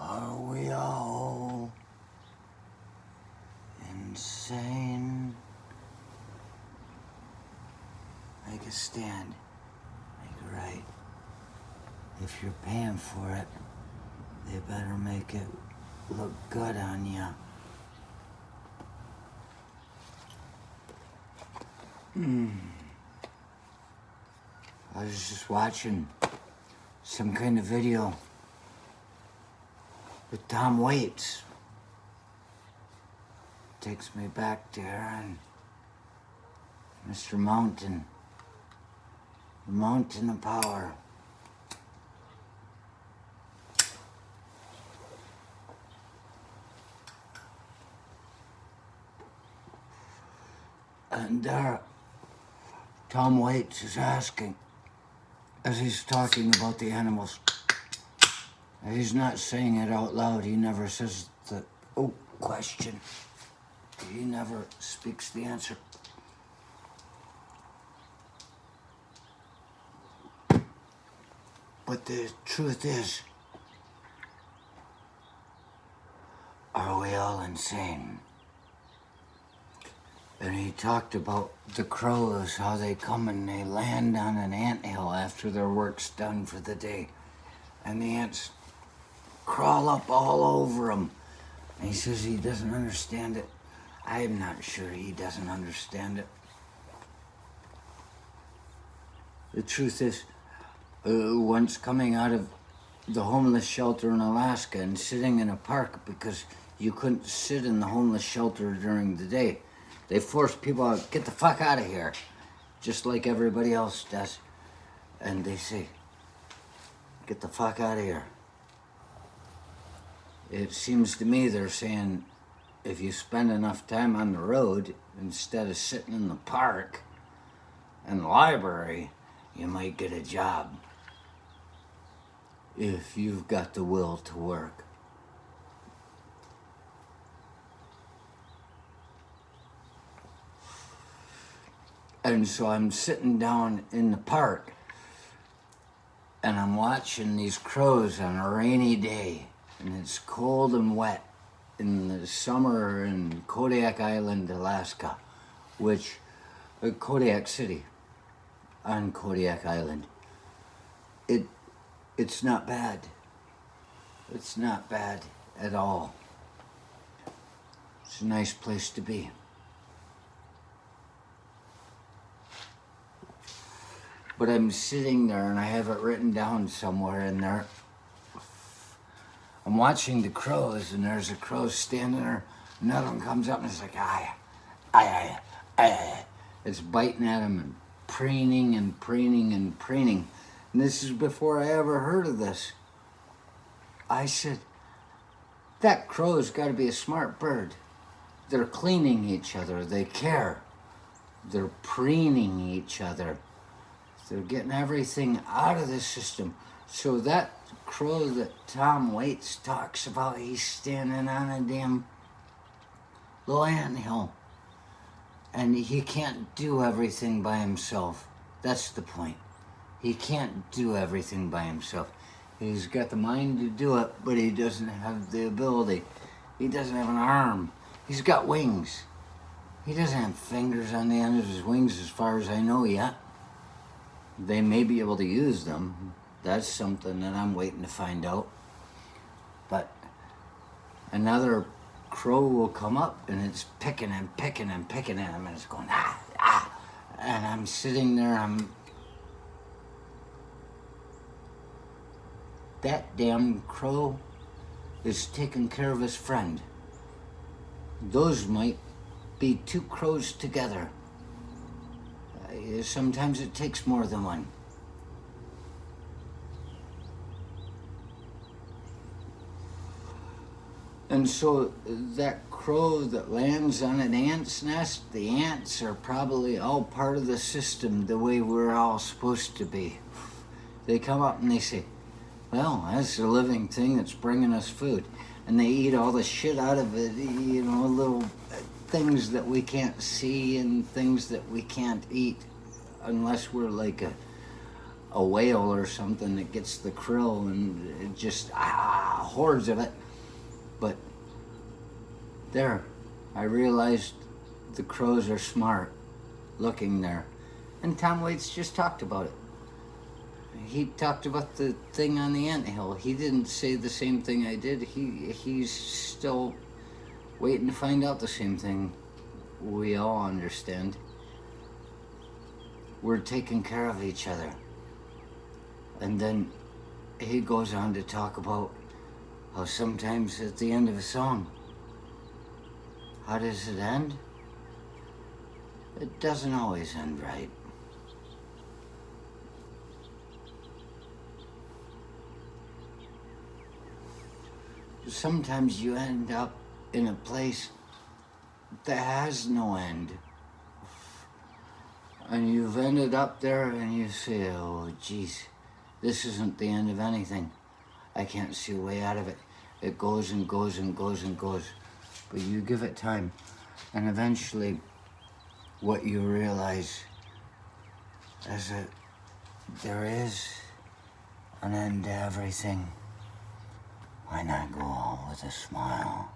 Are we all insane? Make a stand. Make it right. If you're paying for it, they better make it look good on you. I was just watching some kind of video with Tom Waits. Takes me back there and Mr. Mountain. The Mountain of Power. And Tom Waits is asking, as he's talking about the animals, he's not saying it out loud. He never says the question. He never speaks the answer. But the truth is, are we all insane? And he talked about the crows, how they come and they land on an anthill after their work's done for the day. And the ants crawl up all over them. And he says he doesn't understand it. I'm not sure he doesn't understand it. The truth is, once coming out of the homeless shelter in Alaska and sitting in a park because you couldn't sit in the homeless shelter during the day, they force people out, get the fuck out of here, just like everybody else does. And they say, get the fuck out of here. It seems to me they're saying, if you spend enough time on the road, instead of sitting in the park and the library, you might get a job. If you've got the will to work. And so I'm sitting down in the park and I'm watching these crows on a rainy day, and it's cold and wet in the summer in Kodiak Island, Alaska, which Kodiak City on Kodiak Island. It's not bad. It's not bad at all. It's a nice place to be. But I'm sitting there and I have it written down somewhere in there. I'm watching the crows and there's a crow standing there. Another one comes up and it's like, ay. It's biting at him and preening and preening and preening. And this is before I ever heard of this. I said, that crow's got to be a smart bird. They're cleaning each other. They care. They're preening each other. They're getting everything out of the system. So that crow that Tom Waits talks about, he's standing on a damn little anthill. And he can't do everything by himself. That's the point. He can't do everything by himself. He's got the mind to do it, but he doesn't have the ability. He doesn't have an arm. He's got wings. He doesn't have fingers on the end of his wings as far as I know yet. They may be able to use them. That's something that I'm waiting to find out. But another crow will come up and it's picking and picking and picking at him and it's going, ah. And I'm sitting there, that damn crow is taking care of his friend. Those might be two crows together. Sometimes it takes more than one. And so that crow that lands on an ant's nest, the ants are probably all part of the system the way we're all supposed to be. They come up and they say, well, that's a living thing that's bringing us food. And they eat all the shit out of it, little things that we can't see and things that we can't eat unless we're like a whale or something that gets the krill and it just hordes of it. But there, I realized the crows are smart looking there. And Tom Waits just talked about it. He talked about the thing on the anthill. He didn't say the same thing I did. He's still waiting to find out the same thing we all understand. We're taking care of each other. And then he goes on to talk about how sometimes at the end of a song, how does it end? It doesn't always end right. Sometimes you end up in a place that has no end. And you've ended up there and you say, oh, geez, this isn't the end of anything. I can't see a way out of it. It goes and goes and goes and goes. But you give it time. And eventually, what you realize is that there is an end to everything. Why not go out with a smile?